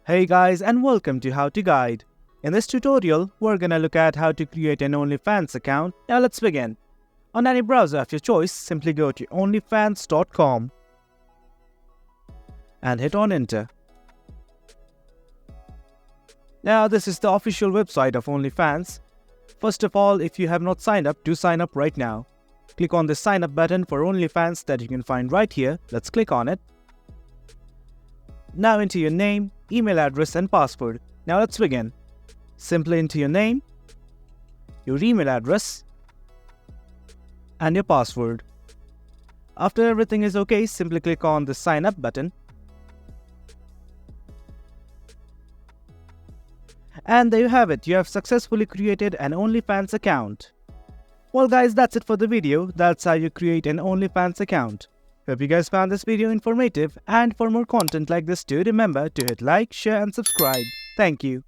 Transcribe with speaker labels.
Speaker 1: Hey guys, and welcome to How to Guide. In this tutorial, we're gonna look at how to create an Onlyfans account. Now let's begin. On any browser of your choice, simply go to onlyfans.com and hit on enter. Now this is the official website of Onlyfans. First of all, if you have not signed up, do sign up right now. Click on the sign up button for Onlyfans that you can find right here. Let's click on it. Now enter your name, email address and password. Now let's begin. Simply enter your name, your email address and your password. After everything is okay, simply click on the sign up button. And there you have it, you have successfully created an Onlyfans account. Well guys, that's it for the video. That's how you create an Onlyfans account. Hope you guys found this video informative, and for more content like this, do remember to hit like, share and subscribe. Thank you.